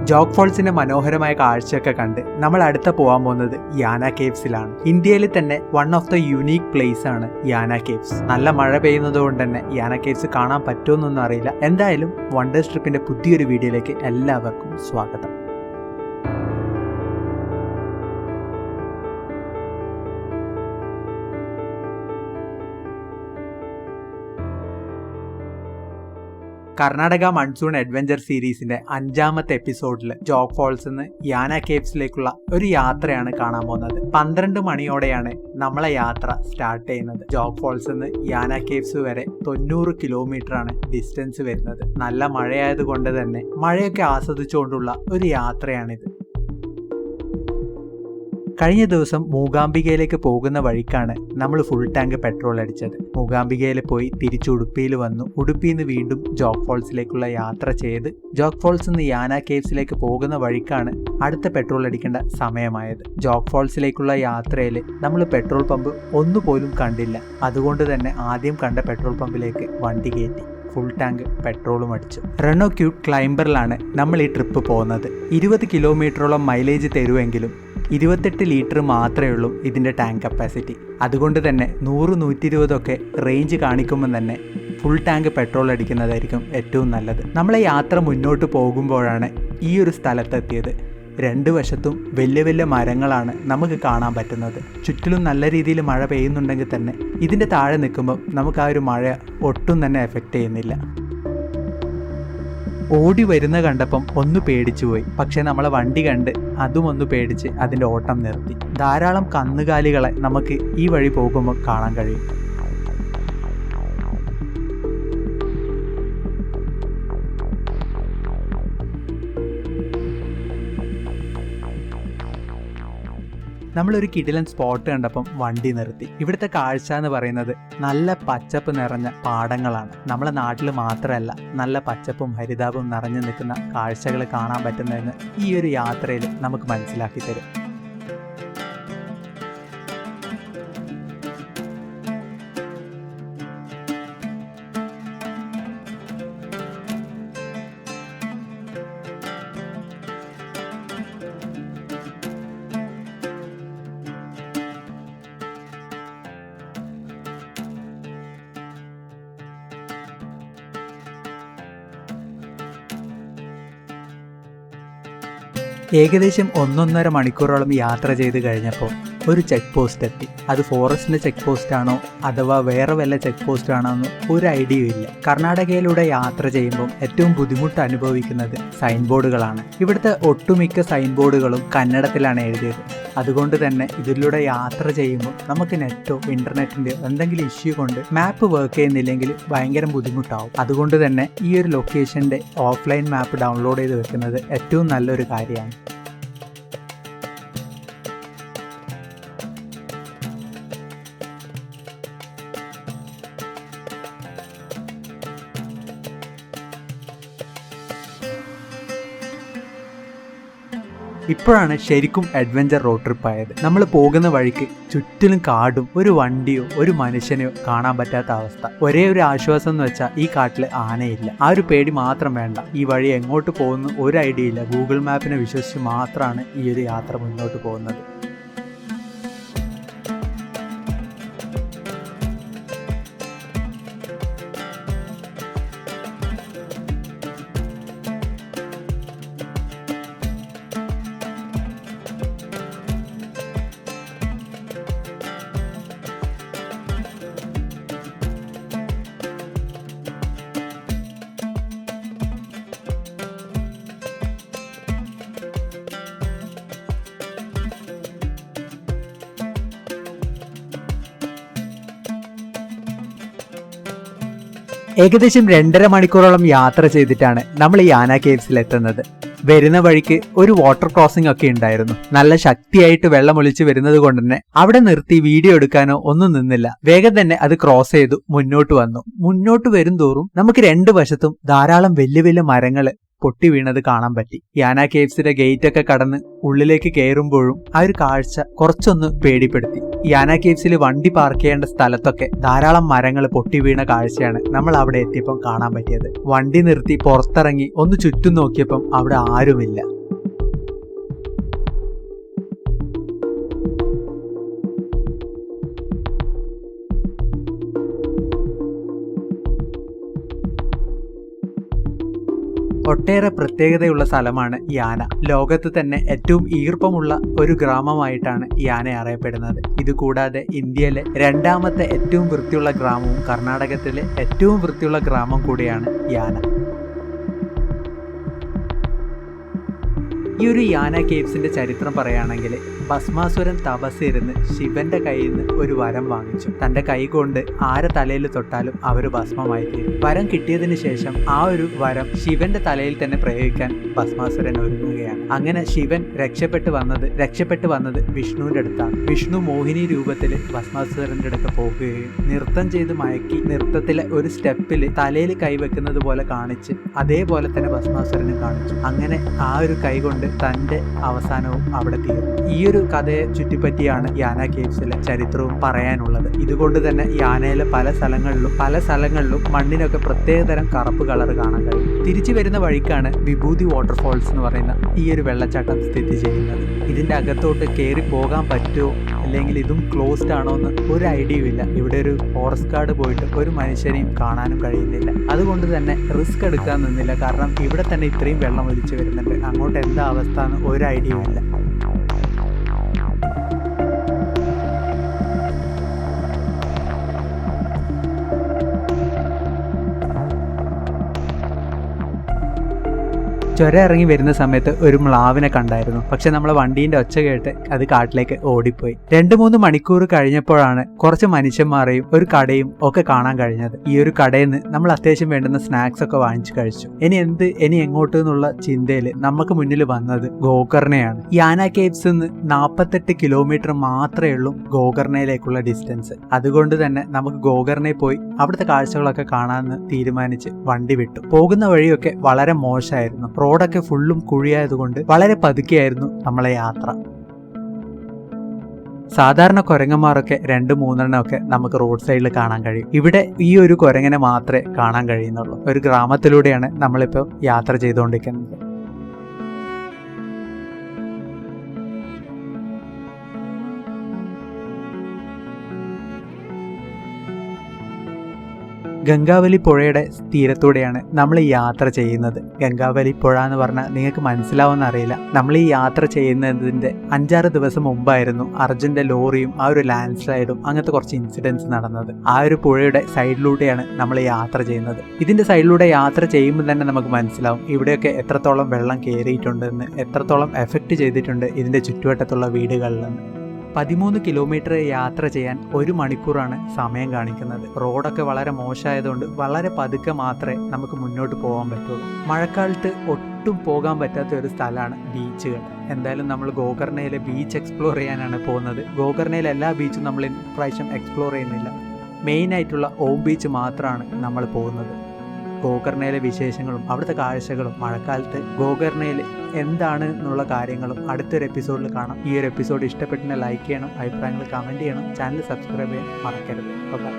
ജോഗ് ഫോൾസിന്റെ മനോഹരമായ കാഴ്ചയൊക്കെ കണ്ട് നമ്മൾ അടുത്ത പോകാൻ പോകുന്നത് യാന കേവ്സിലാണ്. ഇന്ത്യയിൽ തന്നെ one of the unique place ആണ് യാന കേവ്സ്. നല്ല മഴ പെയ്യുന്നത് കൊണ്ട് തന്നെ യാന കേവ്സ് കാണാൻ പറ്റുമെന്നൊന്നും അറിയില്ല. എന്തായാലും വണ്ടേഴ്സ് ട്രിപ്പിന്റെ പുതിയൊരു വീഡിയോയിലേക്ക് എല്ലാവർക്കും സ്വാഗതം. കർണാടക മൺസൂൺ അഡ്വഞ്ചർ സീരീസിന്റെ 5ാമത്തെ എപ്പിസോഡിൽ ജോഗ് ഫോൾസ് നിന്ന് യാന കേവ്സിലേക്കുള്ള ഒരു യാത്രയാണ് കാണാൻ പോകുന്നത്. 12 മണിയോടെയാണ് നമ്മളെ യാത്ര സ്റ്റാർട്ട് ചെയ്യുന്നത്. ജോഗ് ഫോൾസ് നിന്ന് യാന കേവ്സ് വരെ 90 കിലോമീറ്റർ ആണ് ഡിസ്റ്റൻസ് വരുന്നത്. നല്ല മഴയായതുകൊണ്ട് തന്നെ മഴയൊക്കെ ആസ്വദിച്ചുകൊണ്ടുള്ള ഒരു യാത്രയാണിത്. കഴിഞ്ഞ ദിവസം മൂകാംബികയിലേക്ക് പോകുന്ന വഴിക്കാണ് നമ്മൾ ഫുൾ ടാങ്ക് പെട്രോൾ അടിച്ചത്. മൂകാംബികയിൽ പോയി തിരിച്ച് ഉടുപ്പിയിൽ വന്നു. ഉടുപ്പിയിൽ നിന്ന് വീണ്ടും ജോഗ് ഫോൾസിലേക്കുള്ള യാത്ര ചെയ്ത് ജോഗ് ഫോൾസിൽ നിന്ന് യാന കേവ്സിലേക്ക് പോകുന്ന വഴിക്കാണ് അടുത്ത പെട്രോൾ അടിക്കേണ്ട സമയമായത്. ജോഗ് ഫോൾസിലേക്കുള്ള യാത്രയിൽ നമ്മൾ പെട്രോൾ പമ്പ് ഒന്നുപോലും കണ്ടില്ല. അതുകൊണ്ട് തന്നെ ആദ്യം കണ്ട പെട്രോൾ പമ്പിലേക്ക് വണ്ടി കയറ്റി ഫുൾ ടാങ്ക് പെട്രോളും അടിച്ചു. റെനോ ക്യൂട്ട് ക്ലൈംബറിലാണ് നമ്മൾ ഈ ട്രിപ്പ് പോകുന്നത്. 20 കിലോമീറ്ററോളം മൈലേജ് തരുമെങ്കിലും 28 ലിറ്റർ മാത്രമേ ഉള്ളൂ ഇതിൻ്റെ ടാങ്ക് കപ്പാസിറ്റി. അതുകൊണ്ട് തന്നെ 100-120 ഒക്കെ റേഞ്ച് കാണിക്കുമ്പോൾ തന്നെ ഫുൾ ടാങ്ക് പെട്രോൾ അടിക്കുന്നതായിരിക്കും ഏറ്റവും നല്ലത്. നമ്മളെ യാത്ര മുന്നോട്ട് പോകുമ്പോഴാണ് ഈ ഒരു സ്ഥലത്തെത്തിയത്. 2 വശത്തും വലിയ വലിയ മരങ്ങളാണ് നമുക്ക് കാണാൻ പറ്റുന്നത്. ചുറ്റിലും നല്ല രീതിയിൽ മഴ പെയ്യുന്നുണ്ടെങ്കിൽ തന്നെ ഇതിൻ്റെ താഴെ നിൽക്കുമ്പോൾ നമുക്ക് ആ ഒരു മഴ ഒട്ടും തന്നെ എഫക്റ്റ് ചെയ്യുന്നില്ല. ഓടി വരുന്ന കണ്ടപ്പം ഒന്ന് പേടിച്ചു പോയി. പക്ഷെ നമ്മളെ വണ്ടി കണ്ട് അതും ഒന്ന് പേടിച്ച് അതിൻ്റെ ഓട്ടം നിർത്തി. ധാരാളം കന്നുകാലികളെ നമുക്ക് ഈ വഴി പോകുമ്പോൾ കാണാൻ കഴിയും. നമ്മളൊരു കിടിലൻ സ്പോട്ട് കണ്ടപ്പം വണ്ടി നിർത്തി. ഇവിടുത്തെ കാഴ്ച എന്ന് പറയുന്നത് നല്ല പച്ചപ്പ് നിറഞ്ഞ പാടങ്ങളാണ്. നമ്മളെ നാട്ടിൽ മാത്രമല്ല, നല്ല പച്ചപ്പും ഹരിതാപവും നിറഞ്ഞു നിൽക്കുന്ന കാഴ്ചകൾ കാണാൻ പറ്റുന്നതെന്ന് ഈ ഒരു യാത്രയിൽ നമുക്ക് മനസ്സിലാക്കി തരും. ഏകദേശം 1.5 മണിക്കൂറോളം യാത്ര ചെയ്ത് കഴിഞ്ഞപ്പോൾ ഒരു ചെക്ക് പോസ്റ്റ് എത്തി. അത് ഫോറസ്റ്റിൻ്റെ ചെക്ക് പോസ്റ്റ് ആണോ അഥവാ വേറെ വല്ല ചെക്ക് പോസ്റ്റ് ആണോ എന്ന് ഒരു ഐഡിയയും ഇല്ല. കർണാടകയിലൂടെ യാത്ര ചെയ്യുമ്പോൾ ഏറ്റവും ബുദ്ധിമുട്ട് അനുഭവിക്കുന്നത് സൈൻ ബോർഡുകളാണ്. ഇവിടുത്തെ ഒട്ടുമിക്ക സൈൻ ബോർഡുകളും കന്നഡത്തിലാണ് എഴുതിയത്. അതുകൊണ്ട് തന്നെ ഇതിലൂടെ യാത്ര ചെയ്യുമ്പോൾ നമുക്ക് നെറ്റോ ഇൻ്റർനെറ്റിൻ്റെ എന്തെങ്കിലും ഇഷ്യൂ കൊണ്ട് മാപ്പ് വർക്ക് ചെയ്യുന്നില്ലെങ്കിൽ ഭയങ്കര ബുദ്ധിമുട്ടാവും. അതുകൊണ്ട് തന്നെ ഈ ഒരു ലൊക്കേഷൻ്റെ ഓഫ്ലൈൻ മാപ്പ് ഡൗൺലോഡ് ചെയ്ത് വെക്കുന്നത് ഏറ്റവും നല്ലൊരു കാര്യമാണ്. ഇപ്പോഴാണ് ശരിക്കും അഡ്വഞ്ചർ റോഡ് ട്രിപ്പ് ആയത്. നമ്മൾ പോകുന്ന വഴിക്ക് ചുറ്റിലും കാടും ഒരു വണ്ടിയോ ഒരു മനുഷ്യനെയോ കാണാൻ പറ്റാത്ത അവസ്ഥ. ഒരേ ഒരു ആശ്വാസം എന്ന് വെച്ചാൽ ഈ കാട്ടിൽ ആനയില്ല. ആ ഒരു പേടി മാത്രം വേണ്ട. ഈ വഴി എങ്ങോട്ട് പോകുന്നു ഒരു ഐഡിയ ഇല്ല. ഗൂഗിൾ മാപ്പിനെ വിശ്വസിച്ച് മാത്രമാണ് ഈ ഒരു യാത്ര മുന്നോട്ട് പോകുന്നത്. ഏകദേശം 2.5 മണിക്കൂറോളം യാത്ര ചെയ്തിട്ടാണ് നമ്മൾ യാന കേവ്സിൽ എത്തുന്നത്. വരുന്ന വഴിക്ക് ഒരു വാട്ടർ ക്രോസിംഗ് ഒക്കെ ഉണ്ടായിരുന്നു. നല്ല ശക്തിയായിട്ട് വെള്ളം ഒലിച്ച് വരുന്നത് കൊണ്ട് തന്നെ അവിടെ നിർത്തി വീഡിയോ എടുക്കാനോ ഒന്നും നിന്നില്ല. വേഗം തന്നെ അത് ക്രോസ് ചെയ്തു മുന്നോട്ട് വന്നു. മുന്നോട്ട് വരും തോറും നമുക്ക് 2 വശത്തും ധാരാളം വലിയ വലിയ മരങ്ങള് പൊട്ടി വീണത് കാണാൻ പറ്റി. യാന കേവ്സിന്റെ ഗേറ്റ് ഒക്കെ കടന്ന് ഉള്ളിലേക്ക് കയറുമ്പോഴും ആ ഒരു കാഴ്ച കുറച്ചൊന്ന് പേടിപ്പെടുത്തി. യാന കേവ്സിൽ വണ്ടി പാർക്ക് ചെയ്യേണ്ട സ്ഥലത്തൊക്കെ ധാരാളം മരങ്ങൾ പൊട്ടി വീണ കാഴ്ചയാണ് നമ്മൾ അവിടെ എത്തിയപ്പം കാണാൻ പറ്റിയത്. വണ്ടി നിർത്തി പുറത്തിറങ്ങി ഒന്ന് ചുറ്റും നോക്കിയപ്പം അവിടെ ആരുമില്ല. ഒട്ടേറെ പ്രത്യേകതയുള്ള സ്ഥലമാണ് യാന. ലോകത്ത് തന്നെ ഏറ്റവും ഈർപ്പമുള്ള ഒരു ഗ്രാമമായിട്ടാണ് യാന അറിയപ്പെടുന്നത്. ഇതുകൂടാതെ ഇന്ത്യയിലെ രണ്ടാമത്തെ ഏറ്റവും വൃത്തിയുള്ള ഗ്രാമവും കർണാടകത്തിലെ ഏറ്റവും വൃത്തിയുള്ള ഗ്രാമം കൂടിയാണ് യാന. ഈ ഒരു യാന കേവ്സിന്റെ ചരിത്രം പറയുകയാണെങ്കിൽ ഭസ്മാസുരൻ തപസ്സിരുന്ന് ശിവന്റെ കയ്യിൽ നിന്ന് ഒരു വരം വാങ്ങിച്ചു. തന്റെ കൈ കൊണ്ട് ആരെ തലയിൽ തൊട്ടാലും അവര് ഭസ്മമായി തീരും. വരം കിട്ടിയതിന് ശേഷം ആ ഒരു വരം ശിവന്റെ തലയിൽ തന്നെ പ്രയോഗിക്കാൻ ഭസ്മാസുരൻ ഒരുങ്ങുകയാണ്. അങ്ങനെ ശിവൻ രക്ഷപ്പെട്ടു വന്നത് വിഷ്ണുവിന്റെ അടുത്താണ്. വിഷ്ണു മോഹിനി രൂപത്തിൽ ഭസ്മാസുരന്റെ അടുത്ത് പോകുകയും നൃത്തം ചെയ്ത് മയക്കി നൃത്തത്തിലെ ഒരു സ്റ്റെപ്പിൽ തലയിൽ കൈവെക്കുന്നത് പോലെ കാണിച്ച് അതേപോലെ തന്നെ ഭസ്മാസുരനും കാണിച്ചു. അങ്ങനെ ആ ഒരു കൈ കൊണ്ട് തന്റെ അവസാനവും അവിടെ തീർന്നു. ഈ ഒരു കഥയെ ചുറ്റിപ്പറ്റിയാണ് യാന കേവ്സിലെ ചരിത്രവും പറയാനുള്ളത്. ഇതുകൊണ്ട് തന്നെ യാനയിലെ പല സ്ഥലങ്ങളിലും മണ്ണിനൊക്കെ പ്രത്യേകതരം കറുപ്പ് കളർ കാണാൻ കഴിയും. തിരിച്ചു വരുന്ന വഴിക്കാണ് വിഭൂതി വാട്ടർഫോൾസ് എന്ന് പറയുന്ന ഈ ഒരു വെള്ളച്ചാട്ടം സ്ഥിതി ചെയ്യുന്നത്. ഇതിന്റെ അകത്തോട്ട് കയറി പോകാൻ പറ്റുമോ അല്ലെങ്കിൽ ഇതും ക്ലോസ്ഡ് ആണോ എന്ന് ഒരു ഐഡിയയും ഇല്ല. ഇവിടെ ഒരു ഫോറസ്റ്റ് ഗാർഡ് പോയിട്ട് ഒരു മനുഷ്യനെയും കാണാനും കഴിയുന്നില്ല. അതുകൊണ്ട് തന്നെ റിസ്ക് എടുക്കാൻ നിന്നില്ല. കാരണം ഇവിടെ തന്നെ ഇത്രയും വെള്ളം ഒലിച്ചു വരുന്നുണ്ട്. അങ്ങോട്ട് എന്താ അവസ്ഥ എന്ന് ഒരു ഐഡിയയും ഇല്ല. ചുരം ഇറങ്ങി വരുന്ന സമയത്ത് ഒരു മ്ലാവിനെ കണ്ടായിരുന്നു. പക്ഷെ നമ്മളെ വണ്ടീന്റെ ഒച്ച കേട്ട് അത് കാട്ടിലേക്ക് ഓടിപ്പോയി. 2-3 മണിക്കൂർ കഴിഞ്ഞപ്പോഴാണ് കുറച്ച് മനുഷ്യന്മാരെയും ഒരു കടയും ഒക്കെ കാണാൻ കഴിഞ്ഞത്. ഈ ഒരു കടയിൽ നിന്ന് നമ്മൾ അത്യാവശ്യം വേണ്ടുന്ന സ്നാക്സ് ഒക്കെ വാങ്ങിച്ചു കഴിച്ചു. ഇനി എങ്ങോട്ട് എന്നുള്ള ചിന്തയിൽ നമുക്ക് മുന്നിൽ വന്നത് ഗോകർണയാണ്. യാന കേവ്സ് നിന്ന് 48 കിലോമീറ്റർ മാത്രമേ ഉള്ളൂ ഗോകർണയിലേക്കുള്ള ഡിസ്റ്റൻസ്. അതുകൊണ്ട് തന്നെ നമുക്ക് ഗോകർണയിൽ പോയി അവിടുത്തെ കാഴ്ചകളൊക്കെ കാണാമെന്ന് തീരുമാനിച്ച് വണ്ടി വിട്ടു. പോകുന്ന വഴിയൊക്കെ വളരെ മോശമായിരുന്നു. റോഡൊക്കെ ഫുള്ളും കുഴിയായതുകൊണ്ട് വളരെ പതുക്കെയായിരുന്നു നമ്മളെ യാത്ര. സാധാരണ കുരങ്ങന്മാരൊക്കെ 2-3 ഒക്കെ നമുക്ക് റോഡ് സൈഡിൽ കാണാൻ കഴിയും. ഇവിടെ ഈ ഒരു കുരങ്ങനെ മാത്രമേ കാണാൻ കഴിയുന്നുള്ളൂ. ഒരു ഗ്രാമത്തിലൂടെയാണ് നമ്മളിപ്പോൾ യാത്ര ചെയ്തുകൊണ്ടിരിക്കുന്നത്. ഗംഗാവലി പുഴയുടെ തീരത്തൂടെയാണ് നമ്മൾ ഈ യാത്ര ചെയ്യുന്നത്. ഗംഗാവലി പുഴ എന്ന് പറഞ്ഞാൽ നിങ്ങൾക്ക് മനസ്സിലാവുമെന്ന് അറിയില്ല. നമ്മൾ ഈ യാത്ര ചെയ്യുന്നതിൻ്റെ 5-6 ദിവസം മുമ്പായിരുന്നു അർജുൻ്റെ ലോറിയും ആ ഒരു ലാൻഡ് സ്ലൈഡും അങ്ങനത്തെ കുറച്ച് ഇൻസിഡൻസ് നടന്നത്. ആ ഒരു പുഴയുടെ സൈഡിലൂടെയാണ് നമ്മൾ യാത്ര ചെയ്യുന്നത്. ഇതിൻ്റെ സൈഡിലൂടെ യാത്ര ചെയ്യുമ്പോൾ തന്നെ നമുക്ക് മനസ്സിലാവും ഇവിടെയൊക്കെ എത്രത്തോളം വെള്ളം കയറിയിട്ടുണ്ടെന്ന്, എത്രത്തോളം എഫക്റ്റ് ചെയ്തിട്ടുണ്ട് ഇതിൻ്റെ ചുറ്റുവട്ടത്തുള്ള വീടുകളിലെന്ന്. 13 കിലോമീറ്റർ യാത്ര ചെയ്യാൻ 1 മണിക്കൂറാണ് സമയം കാണിക്കുന്നത്. റോഡൊക്കെ വളരെ മോശമായതുകൊണ്ട് വളരെ പതുക്കെ മാത്രമേ നമുക്ക് മുന്നോട്ട് പോകാൻ പറ്റുള്ളൂ. മഴക്കാലത്ത് ഒട്ടും പോകാൻ പറ്റാത്ത ഒരു സ്ഥലമാണ് ബീച്ചുകൾ. എന്തായാലും നമ്മൾ ഗോകർണയിലെ ബീച്ച് എക്സ്പ്ലോർ ചെയ്യാനാണ് പോകുന്നത്. ഗോകർണയിലെ എല്ലാ ബീച്ചും നമ്മൾ ഇപ്രാവശ്യം എക്സ്പ്ലോർ ചെയ്യുന്നില്ല. മെയിനായിട്ടുള്ള ഓം ബീച്ച് മാത്രമാണ് നമ്മൾ പോകുന്നത്. ഗോകർണയിലെ വിശേഷങ്ങളും അവിടുത്തെ കാഴ്ചകളും മഴക്കാലത്ത് ഗോകർണയിൽ എന്താണ് എന്നുള്ള കാര്യങ്ങളും അടുത്തൊരു എപ്പിസോഡിൽ കാണാം. ഈ ഒരു എപ്പിസോഡ് ഇഷ്ടപ്പെട്ടിനെ ലൈക്ക് ചെയ്യണം, അഭിപ്രായങ്ങൾ കമൻറ്റ് ചെയ്യണം, ചാനൽ സബ്സ്ക്രൈബ് ചെയ്യാൻ മറക്കരുത്. ഓക്കെ.